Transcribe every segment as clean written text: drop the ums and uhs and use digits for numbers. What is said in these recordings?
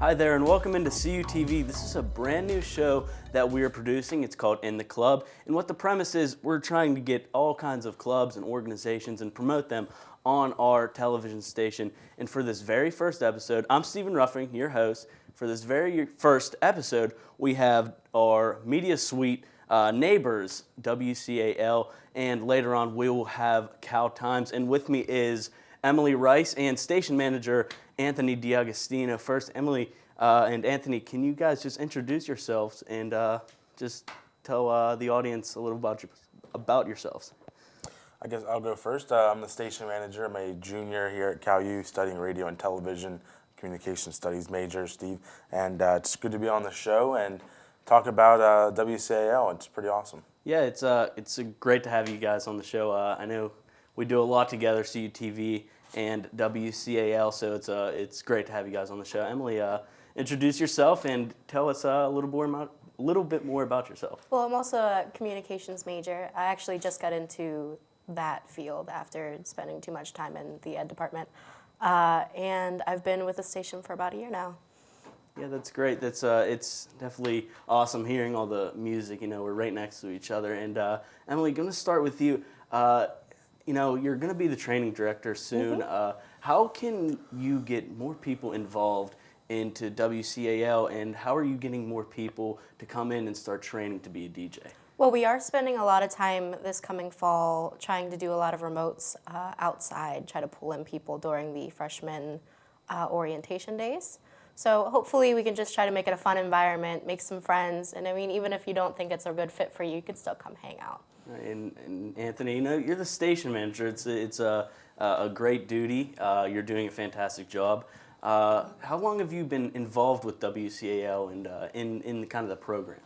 Hi there and welcome into CUTV. This is a brand new show that we are producing. It's called In the Club. And what the premise is, we're trying to get all kinds of clubs and organizations and promote them on our television station. And for this very first episode, I'm Stephen Ruffing, your host. For this very first episode, we have our media suite neighbors, WCAL, and later on we will have CalTimes. And with me is Emily Rice and station manager Anthony D'Agostino. First, Emily and Anthony, can you guys just introduce yourselves and just tell the audience a little about yourselves? I guess I'll go first. I'm the station manager. I'm a junior here at CalU studying radio and television, communication studies major, Steve. And it's good to be on the show and talk about WCAL. It's pretty awesome. Yeah, it's great to have you guys on the show. I know we do a lot together, CUTV and WCAL, so it's great to have you guys on the show. Emily, introduce yourself and tell us a little bit more about yourself. Well, I'm also a communications major. I actually just got into that field after spending too much time in the ed department, and I've been with the station for about a year now. Yeah, that's great. That's it's definitely awesome hearing all the music. You know, we're right next to each other. And Emily, going to start with you. You know, you're going to be the training director soon. Mm-hmm. How can you get more people involved into WCAL, and how are you getting more people to come in and start training to be a DJ? Well, we are spending a lot of time this coming fall trying to do a lot of remotes outside, try to pull in people during the freshman orientation days. So hopefully we can just try to make it a fun environment, make some friends, and I mean, even if you don't think it's a good fit for you, you could still come hang out. And Anthony, you know, you're the station manager. It's a great duty. You're doing a fantastic job. How long have you been involved with WCAL and in kind of the program?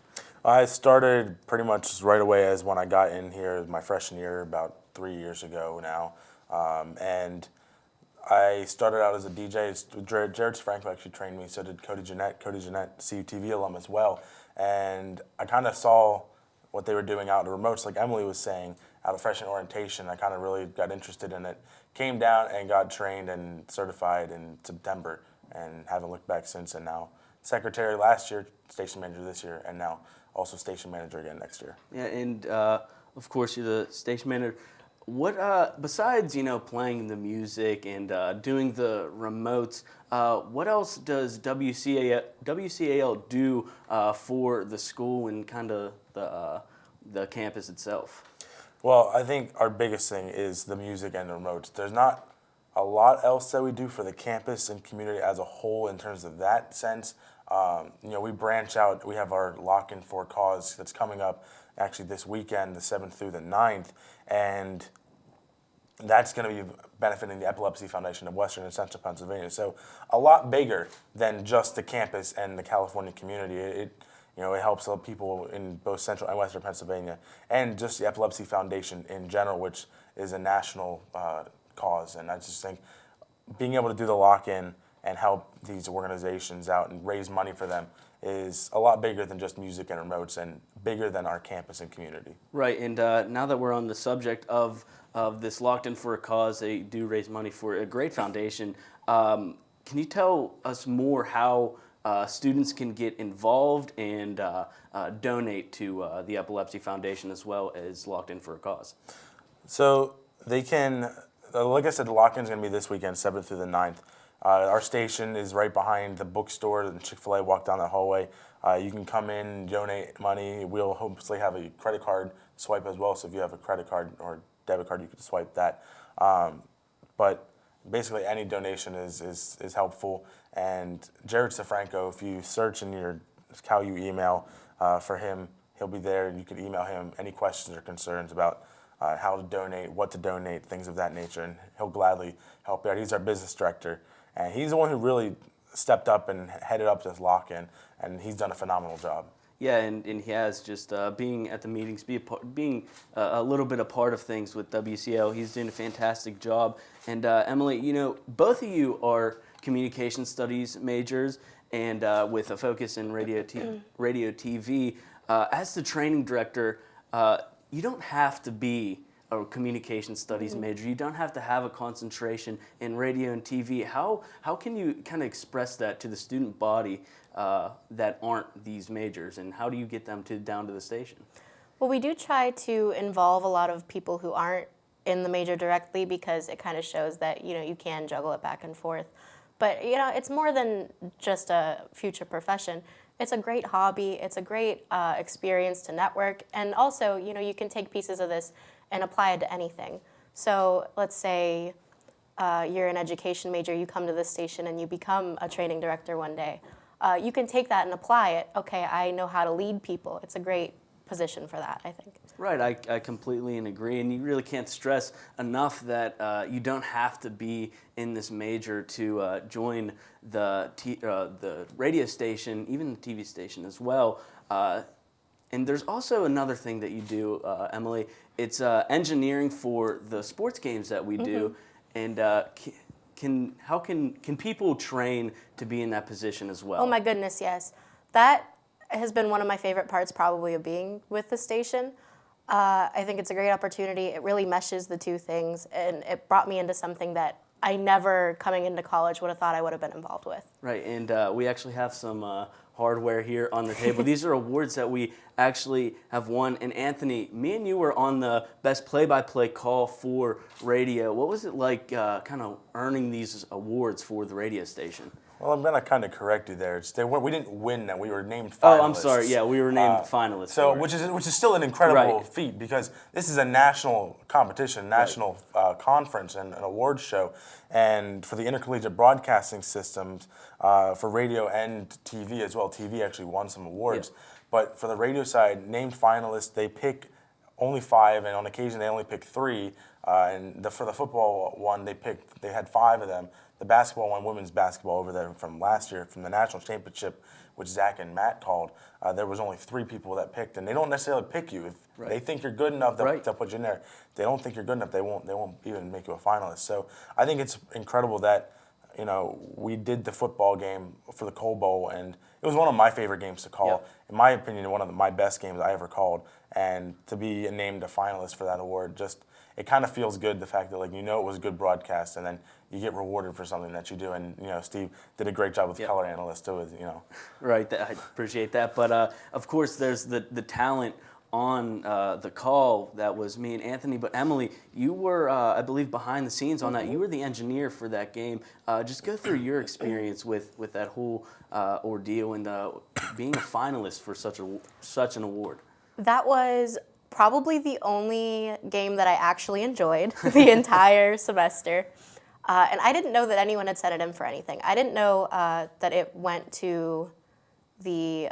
I started pretty much right away as when I got in here my freshman year about 3 years ago now. And I started out as a DJ. Jared Franco actually trained me, so did Cody Jeanette, CUTV alum as well. And I kind of saw what they were doing out of remotes, like Emily was saying, out of freshman orientation. I kind of really got interested in it. Came down and got trained and certified in September and haven't looked back since. And now secretary last year, station manager this year, and now also station manager again next year. Yeah, and of course you're the station manager. What besides playing the music and doing the remotes, what else does WCAL do for the school and kind of the campus itself? Well, I think our biggest thing is the music and the remotes. There's not a lot else that we do for the campus and community as a whole in terms of that sense. We branch out. We have our Lock-In for a Cause that's coming up actually this weekend, the 7th through the 9th, and that's going to be benefiting the Epilepsy Foundation of Western and Central Pennsylvania. So a lot bigger than just the campus and the California community. It helps people in both Central and Western Pennsylvania, and just the Epilepsy Foundation in general, which is a national cause. And I just think being able to do the lock-in and help these organizations out and raise money for them is a lot bigger than just music and remotes and bigger than our campus and community. Right, and now that we're on the subject of this Locked In for a Cause, they do raise money for a great foundation. Can you tell us more how students can get involved and donate to the Epilepsy Foundation as well as Locked In for a Cause? So they can, like I said, the lock-in is going to be this weekend, 7th through the 9th. Our station is right behind the bookstore and Chick-fil-A. Walk down that hallway. You can come in, donate money. We'll hopefully have a credit card swipe as well. So if you have a credit card or debit card, you can swipe that. But basically, any donation is helpful. And Jared Franco, if you search in your CalU email for him, he'll be there. You can email him any questions or concerns about how to donate, what to donate, things of that nature, and he'll gladly help you out. He's our business director, and he's the one who really stepped up and headed up this lock-in, and he's done a phenomenal job. Yeah, and he has just being at the meetings, being a little bit a part of things with WCL. He's doing a fantastic job. And Emily, both of you are communication studies majors, and with a focus in radio TV. As the training director, you don't have to be a communication studies major. You don't have to have a concentration in radio and TV. How can you kind of express that to the student body that aren't these majors, and how do you get them down to the station? Well, we do try to involve a lot of people who aren't in the major directly, because it kind of shows that, you can juggle it back and forth. But, it's more than just a future profession. It's a great hobby. It's a great experience to network. And also, you can take pieces of this and apply it to anything. So let's say you're an education major, you come to this station and you become a training director one day. You can take that and apply it. Okay, I know how to lead people. It's a great position for that, I think. Right, I completely agree, and you really can't stress enough that you don't have to be in this major to join the radio station, even the TV station as well. And there's also another thing that you do, Emily. It's engineering for the sports games that we do, and how can people train to be in that position as well? Oh my goodness, yes. That has been one of my favorite parts probably of being with the station. I think it's a great opportunity. It really meshes the two things, and it brought me into something that I never, coming into college, would have thought I would have been involved with. Right, and we actually have some hardware here on the table. These are awards that we actually have won. And Anthony, me and you were on the best play-by-play call for radio. What was it like kind of earning these awards for the radio station? Well, I'm gonna kind of correct you there. We didn't win them. We were named finalists. Oh, I'm sorry. Yeah, we were named finalists. So, which is still an incredible feat, because this is a national competition, national conference, and an awards show, and for the intercollegiate broadcasting systems, for radio and TV as well. TV actually won some awards, but for the radio side, named finalists, they pick only 5, and on occasion they only pick 3. And for the football one, they had 5 of them. The basketball one, women's basketball over there from last year, from the national championship, which Zach and Matt called, there was only 3 people that picked, and they don't necessarily pick you. If they think you're good enough, they'll put you in there. If they don't think you're good enough, they won't even make you a finalist. So I think it's incredible that we did the football game for the Coal Bowl, and it was one of my favorite games to call. Yep. In my opinion, one of my best games I ever called, and to be named a finalist for that award, it kind of feels good, the fact that it was a good broadcast, and then you get rewarded for something that you do. And Steve did a great job with color analyst too. Right, I appreciate that. But of course, there's the talent on the call. That was me and Anthony. But Emily, you were, I believe, behind the scenes on that. You were the engineer for that game. Just go through your experience with that whole ordeal and being a finalist for such an award. That was probably the only game that I actually enjoyed the entire semester. And I didn't know that anyone had sent it in for anything. I didn't know that it went to the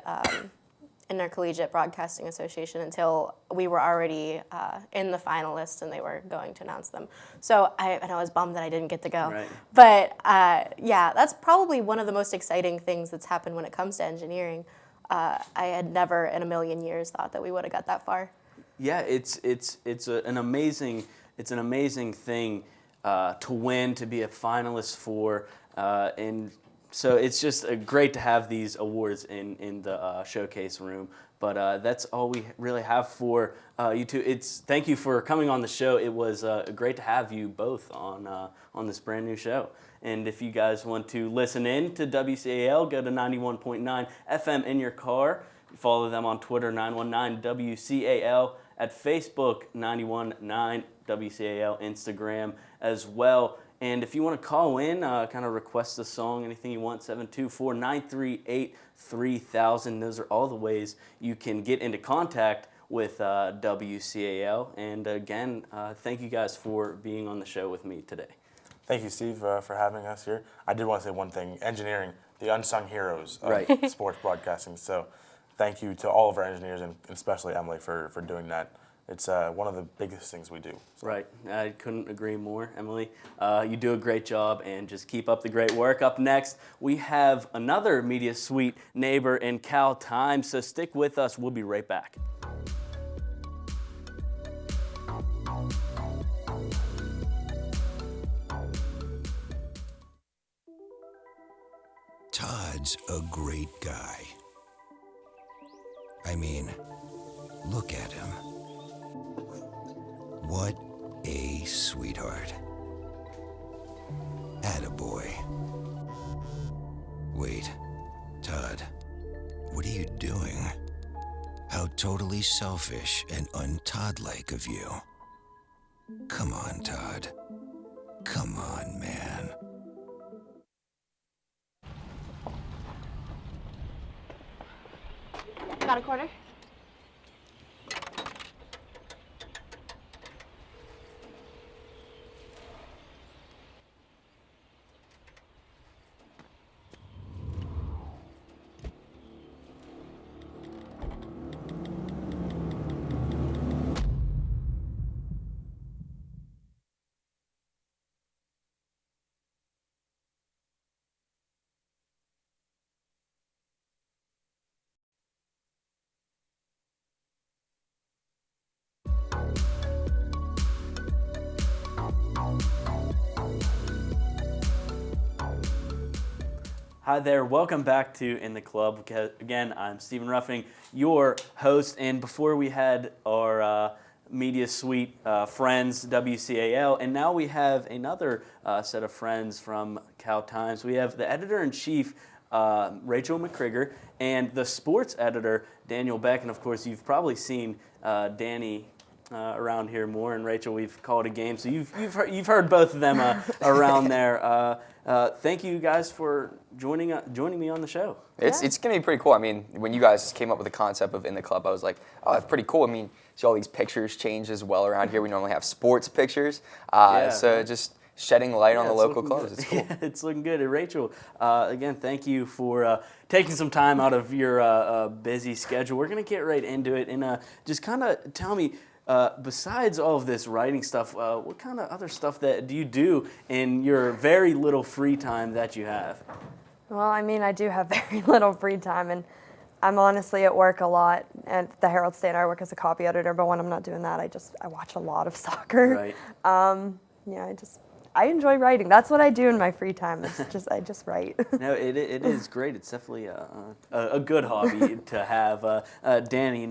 Intercollegiate Broadcasting Association until we were already in the finalists and they were going to announce them. So I was bummed that I didn't get to go. Right. But that's probably one of the most exciting things that's happened when it comes to engineering. I had never in a million years thought that we would have got that far. Yeah, it's an amazing thing to win, to be a finalist for, and so it's just great to have these awards in the showcase room. But that's all we really have for you two. Thank you for coming on the show. It was great to have you both on this brand new show. And if you guys want to listen in to WCAL, go to 91.9 FM in your car. Follow them on Twitter, 919 WCAL, at Facebook, 919 WCAL, Instagram as well. And if you want to call in, kind of request a song, anything you want, 724-938-3000. Those are all the ways you can get into contact with WCAL. And again, thank you guys for being on the show with me today. Thank you, Steve, for having us here. I did want to say one thing: engineering, the unsung heroes of sports broadcasting. So thank you to all of our engineers, and especially Emily for doing that. It's one of the biggest things we do. So. Right. I couldn't agree more, Emily. You do a great job, and just keep up the great work. Up next, we have another Media Suite neighbor in CalTimes, so stick with us. We'll be right back. Todd's a great guy. I mean, look at him. What a sweetheart. Attaboy. Wait, Todd, what are you doing? How totally selfish and un-Todd-like of you. Come on, Todd. Come on, man. Got a quarter? Hi there, welcome back to In the Club. Again, I'm Stephen Ruffing, your host, and before we had our media suite friends, WCAL, and now we have another set of friends from CalTimes. We have the editor-in-chief, Rachel McCrigger, and the sports editor, Daniel Beck, and of course you've probably seen Danny around here more, and Rachel, we've called a game, so you've heard both of them around there. Thank you guys for joining me on the show. It's gonna be pretty cool. I mean, when you guys came up with the concept of In the Club, I was like, oh, that's pretty cool. I mean, see all these pictures change as well around here. We normally have sports pictures, so just shedding light on the local clubs. Good. It's cool. Yeah, it's looking good. And Rachel, again, thank you for taking some time out of your busy schedule. We're gonna get right into it, and just kind of tell me. Besides all of this writing stuff, what kind of other stuff that do you do in your very little free time that you have? Well, I mean, I do have very little free time, and I'm honestly at work a lot. At the Herald State, I work as a copy editor, but when I'm not doing that, I watch a lot of soccer. Right. I enjoy writing. That's what I do in my free time. I just write. No, it is great. It's definitely a good hobby to have. Danny,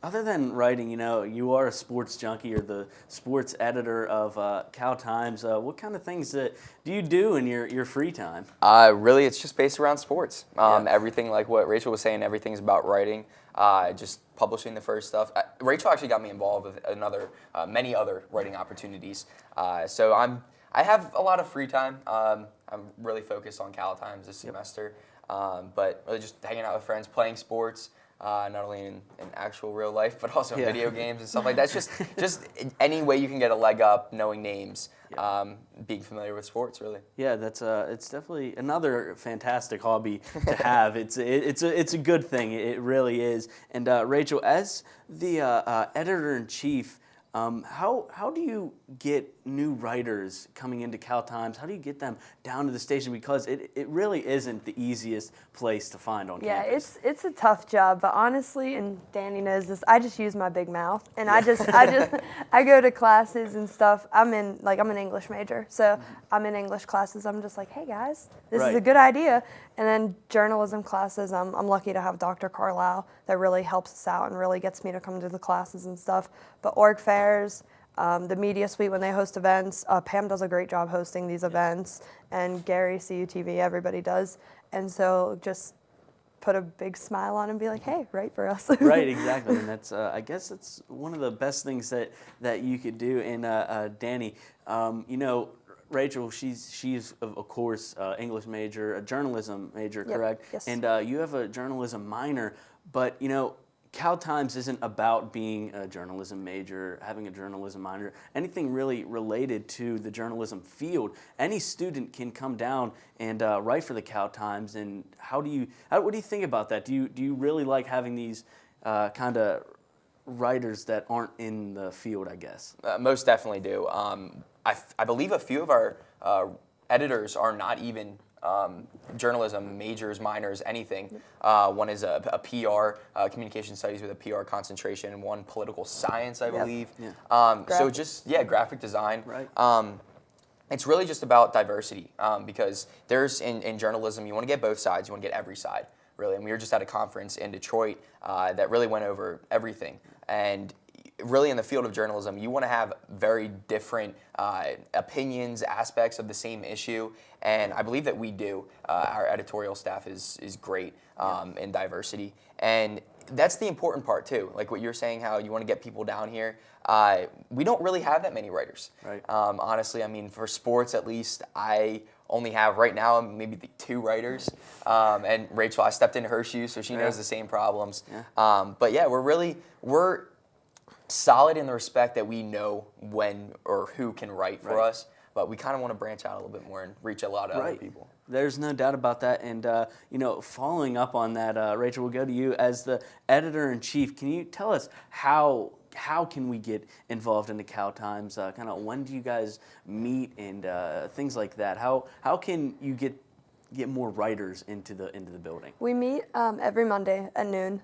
other than writing, you are a sports junkie or the sports editor of CalTimes. What kind of things do you do in your free time? Really, it's just based around sports. Everything, like what Rachel was saying, everything's about writing. Just publishing the first stuff. Rachel actually got me involved with many other writing opportunities. So I have a lot of free time. I'm really focused on CalTimes this semester, but really just hanging out with friends, playing sports. Not only in actual real life, but also video games and stuff like that. It's just any way you can get a leg up, knowing names, being familiar with sports, really. Yeah, that's it's definitely another fantastic hobby to have. It's a good thing. It really is. And Rachel, as the editor-in-chief, how do you get new writers coming into CalTimes? How do you get them down to the station? Because it really isn't the easiest place to find on campus. Yeah, it's a tough job, but honestly, and Danny knows this, I just use my big mouth, and I go to classes and stuff. I'm an English major, so I'm in English classes. I'm just like, hey guys, this is a good idea. And then journalism classes, I'm lucky to have Dr. Carlisle that really helps us out and really gets me to come to the classes and stuff. But org fairs, the media suite when they host events, Pam does a great job hosting these events, and Gary, CUTV, everybody does. And so just put a big smile on and be like, hey, write for us. Right, exactly. And that's, I guess that's one of the best things that you could do. And Danny, Rachel, she's of course English major, a journalism major, correct? Yes. And you have a journalism minor, but CalTimes isn't about being a journalism major, having a journalism minor, anything really related to the journalism field. Any student can come down and write for the CalTimes. And what do you think about that? Do you really like having these kind of writers that aren't in the field, I guess? Most definitely do. I believe a few of our editors are not even journalism majors, minors, anything. One is a PR, communication studies with a PR concentration, and one political science, I believe. Yeah. So just, graphic design. Right. It's really just about diversity because there's, in journalism, you want to get both sides, you want to get every side, really. And we were just at a conference in Detroit that really went over everything. And really in the field of journalism, you want to have very different opinions, aspects of the same issue, and I believe that we do. Our editorial staff is great in diversity, and that's the important part too. Like what you're saying, how you want to get people down here. We don't really have that many writers. Right. Honestly, I mean, for sports at least, I only have right now maybe 2 writers. And Rachel, I stepped into her shoes, so she knows the same problems. Yeah. But yeah, we're solid in the respect that we know when or who can write for us. But we kind of want to branch out a little bit more and reach a lot of other people. There's no doubt about that. And, following up on that, Rachel, we'll go to you as the editor-in-chief. Can you tell us how can we get involved in the CalTimes? Kind of when do you guys meet and things like that? How can you get more writers into the building? We meet every Monday at noon.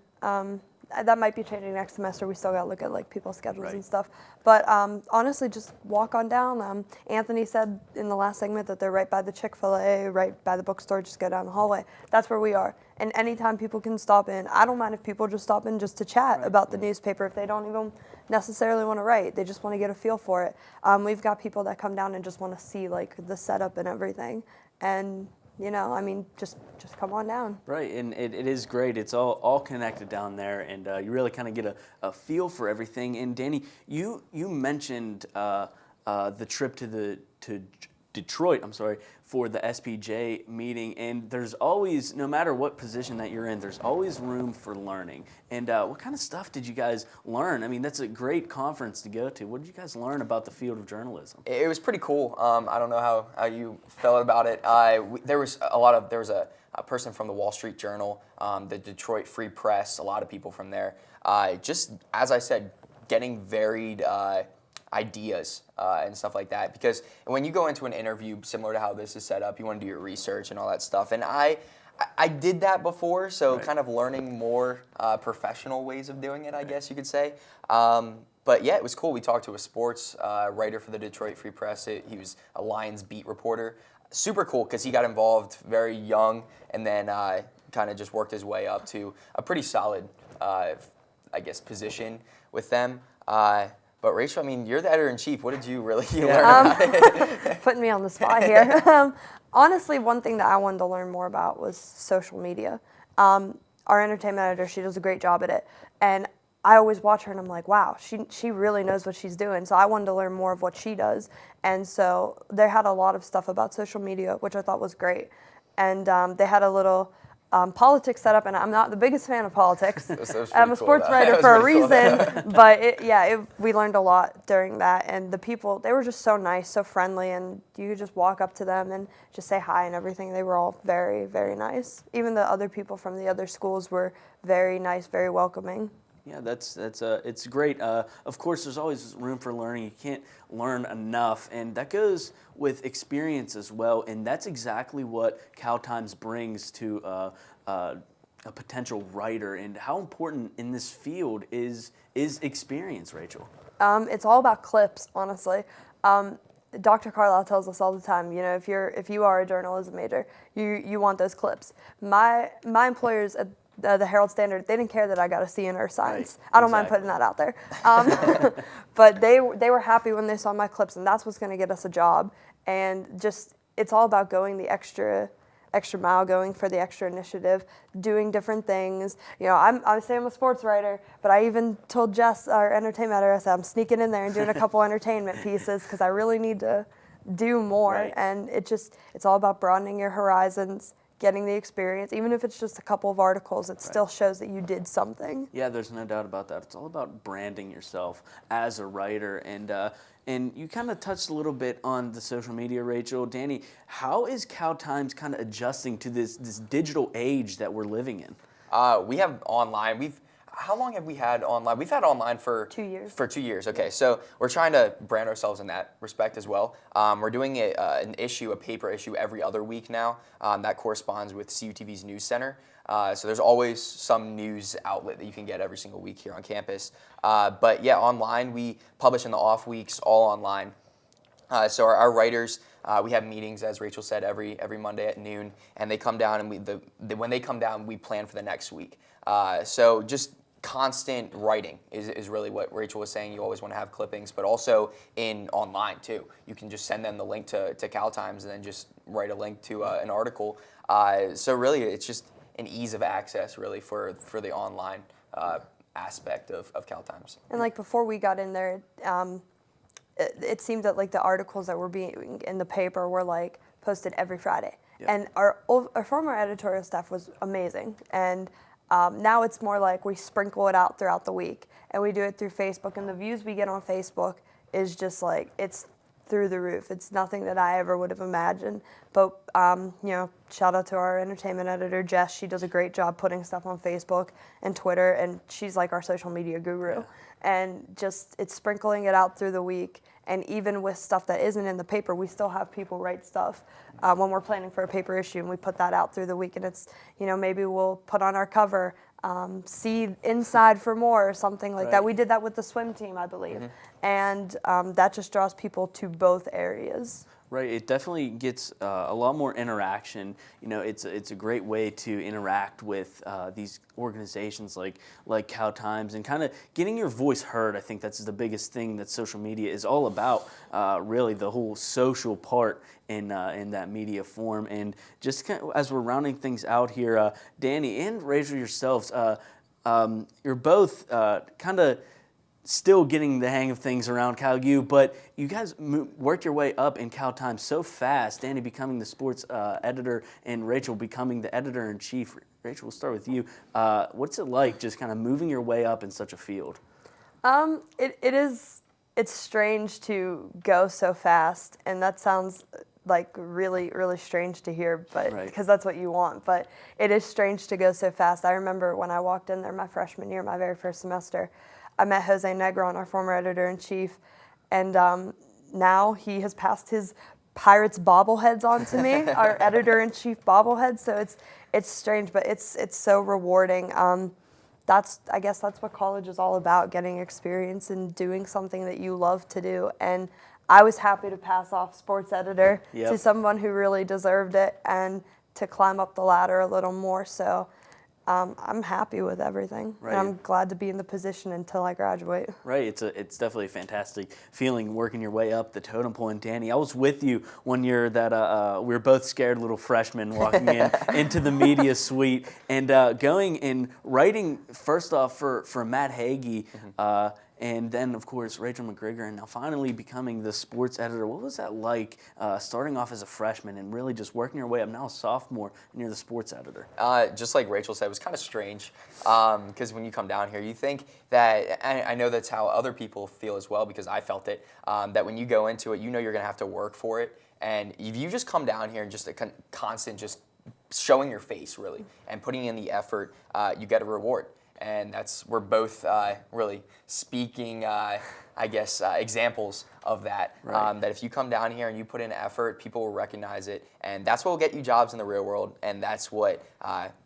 That might be changing next semester. We still got to look at like people's schedules and stuff. But honestly, just walk on down. Anthony said in the last segment that they're right by the Chick-fil-A, right by the bookstore. Just go down the hallway. That's where we are. And anytime people can stop in, I don't mind if people just stop in just to chat about the newspaper. If they don't even necessarily want to write, they just want to get a feel for it. We've got people that come down and just want to see like the setup and everything. And just come on down. Right, and it is great. It's all connected down there, and you really kind of get a feel for everything. And Danny, you mentioned the trip to Detroit, for the SPJ meeting, and there's always, no matter what position that you're in, there's always room for learning. And what kind of stuff did you guys learn? I mean, that's a great conference to go to. What did you guys learn about the field of journalism? It was pretty cool. I don't know how you felt about it. There was a person from the Wall Street Journal, the Detroit Free Press, a lot of people from there. Just, as I said, getting varied ideas and stuff like that, because when you go into an interview similar to how this is set up, you want to do your research and all that stuff, and I did that before, so kind of learning more professional ways of doing it, I guess you could say. But yeah, it was cool. We talked to a sports writer for the Detroit Free Press. He was a Lions beat reporter. Super cool because he got involved very young and then kind of just worked his way up to a pretty solid, position with them. But Rachel, I mean, you're the editor-in-chief. What did you really learn about it? Putting me on the spot here. Honestly, one thing that I wanted to learn more about was social media. Our entertainment editor, she does a great job at it. And I always watch her and I'm like, wow, she really knows what she's doing. So I wanted to learn more of what she does. And so they had a lot of stuff about social media, which I thought was great. And they had a little politics set up, and I'm not the biggest fan of politics. I'm a sports writer for a reason, but we learned a lot during that. And the people, they were just so nice, so friendly, and you could just walk up to them and just say hi and everything. They were all very, very nice. Even the other people from the other schools were very nice, very welcoming. Yeah, it's great. Of course, there's always room for learning. You can't learn enough, and that goes with experience as well. And that's exactly what CalTimes brings to a potential writer. And how important in this field is experience, Rachel? It's all about clips, honestly. Dr. Carlisle tells us all the time, if you are a journalism major, you want those clips. My employers at the Herald Standard, they didn't care that I got a C in earth science. I don't mind putting that out there. But they were happy when they saw my clips, and that's what's going to get us a job. And just, it's all about going the extra mile, going for the extra initiative, doing different things. I say I'm a sports writer, but I even told Jess, our entertainment editor, I said I'm sneaking in there and doing a couple entertainment pieces because I really need to do more. Right. And it's all about broadening your horizons, getting the experience. Even if it's just a couple of articles, it still shows that you did something. Yeah, there's no doubt about that. It's all about branding yourself as a writer. And you kind of touched a little bit on the social media, Rachel. Danny, how is CalTimes kind of adjusting to this digital age that we're living in? We have online. How long have we had online? We've had online for 2 years. For 2 years, okay. So we're trying to brand ourselves in that respect as well. We're doing a paper issue every other week now. That corresponds with CUTV's News Center. So there's always some news outlet that you can get every single week here on campus. But yeah, online, we publish in the off weeks, all online. So our writers, we have meetings, as Rachel said, every Monday at noon, and they come down, and when they come down, we plan for the next week. So just constant writing is really what Rachel was saying. You always want to have clippings, but also in online too. You can just send them the link to CalTimes and then just write a link to an article. So really, it's just an ease of access really for the online aspect of CalTimes. And like before we got in there, it seemed that like the articles that were being in the paper were like posted every Friday. Yep. And our former editorial staff was amazing. And now it's more like we sprinkle it out throughout the week, and we do it through Facebook. And the views we get on Facebook is just like, it's through the roof. It's nothing that I ever would have imagined. But shout out to our entertainment editor, Jess. She does a great job putting stuff on Facebook and Twitter, and she's like our social media guru. Yeah. And just it's sprinkling it out through the week. And even with stuff that isn't in the paper, we still have people write stuff when we're planning for a paper issue, and we put that out through the week. And it's, maybe we'll put on our cover, see inside for more or something like that. We did that with the swim team, I believe. And that just draws people to both areas. Right, it definitely gets a lot more interaction. It's a great way to interact with these organizations like CalTimes and kind of getting your voice heard. I think that's the biggest thing that social media is all about. Really, the whole social part in that media form. And just kind of, as we're rounding things out here, Danny and Rachel yourselves, you're both kind of still getting the hang of things around CalU, but you guys worked your way up in CalTimes so fast, Danny becoming the sports editor and Rachel becoming the editor-in-chief. Rachel, we'll start with you. What's it like just kind of moving your way up in such a field? It's strange to go so fast, and that sounds like really, really strange to hear, but because that's what you want. But it is strange to go so fast. I remember when I walked in there my freshman year, my very first semester, I met Jose Negron, our former editor-in-chief, and now he has passed his Pirates bobbleheads on to me, our editor-in-chief bobblehead. So it's strange, but it's so rewarding. I guess that's what college is all about, getting experience and doing something that you love to do. And I was happy to pass off sports editor to someone who really deserved it and to climb up the ladder a little more. So I'm happy with everything, and I'm glad to be in the position until I graduate. Right, it's definitely a fantastic feeling working your way up the totem pole. And Danny, I was with you one year that we were both scared little freshmen walking into the media suite and going and writing first off for Matt Hagee. And then, of course, Rachel McGregor, and now finally becoming the sports editor. What was that like, starting off as a freshman and really just working your way up, now a sophomore, and you're the sports editor? Just like Rachel said, it was kind of strange because when you come down here, you think that, and I know that's how other people feel as well because I felt it, that when you go into it, you're going to have to work for it. And if you just come down here and just a constant just showing your face, really, and putting in the effort, you get a reward. And we're both really speaking, examples of that. That if you come down here and you put in effort, people will recognize it. And that's what will get you jobs in the real world. And that's what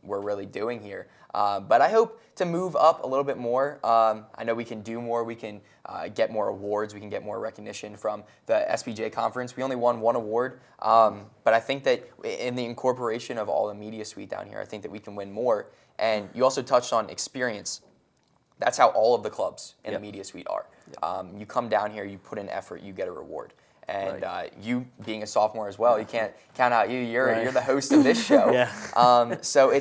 we're really doing here. But I hope to move up a little bit more. I know we can do more. We can get more awards. We can get more recognition from the SBJ conference. We only won one award. But I think that in the incorporation of all the media suite down here, I think that we can win more. And you also touched on experience. That's how all of the clubs in the media suite are. You come down here, you put in effort, you get a reward. And you being a sophomore as well, you can't count out you. You're the host of this show. So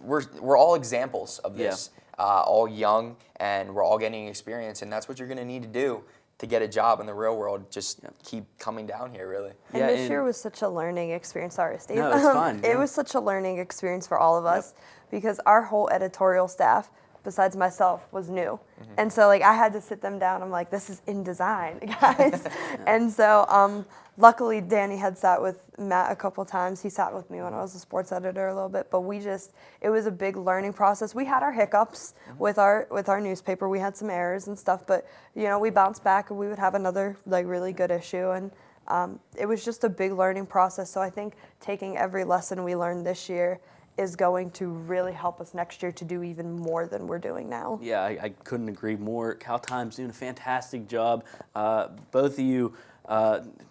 we're all examples of this. All young, and we're all getting experience, and that's what you're going to need to do to get a job in the real world. Just keep coming down here, really. And this year was such a learning experience. Sorry, Steve. No, it's fine. It was such a learning experience for all of us because our whole editorial staff, besides myself, was new. And so I had to sit them down. I'm like, this is InDesign, guys. And so luckily Danny had sat with Matt a couple times. He sat with me when I was a sports editor a little bit, but it was a big learning process. We had our hiccups with our newspaper. We had some errors and stuff, but we bounced back and we would have another really good issue. And it was just a big learning process. So I think taking every lesson we learned this year is going to really help us next year to do even more than we're doing now. Yeah, I couldn't agree more. CalTimes doing a fantastic job. Both of you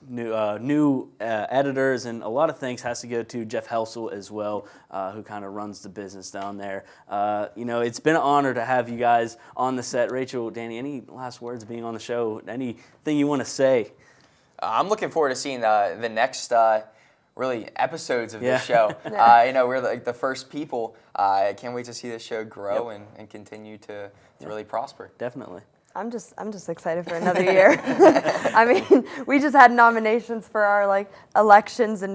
new editors, and a lot of thanks has to go to Jeff Helsel as well, who kind of runs the business down there. It's been an honor to have you guys on the set. Rachel, Danny, any last words being on the show? Anything you want to say? I'm looking forward to seeing the next really episodes of this show. We're like the first people. I can't wait to see this show grow and continue to really prosper. Definitely. I'm just excited for another year. I mean, we just had nominations for our elections, and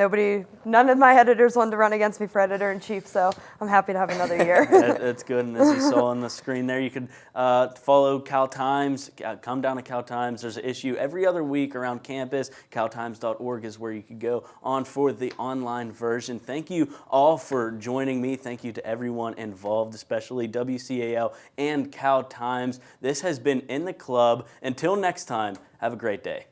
none of my editors wanted to run against me for editor-in-chief. So I'm happy to have another year. That's good. And as you saw on the screen there, you could follow CalTimes. Come down to CalTimes. There's an issue every other week around campus. CalTimes.org is where you could go on for the online version. Thank you all for joining me. Thank you to everyone involved, especially WCAL and CalTimes. This has been In the Club. Until next time, have a great day.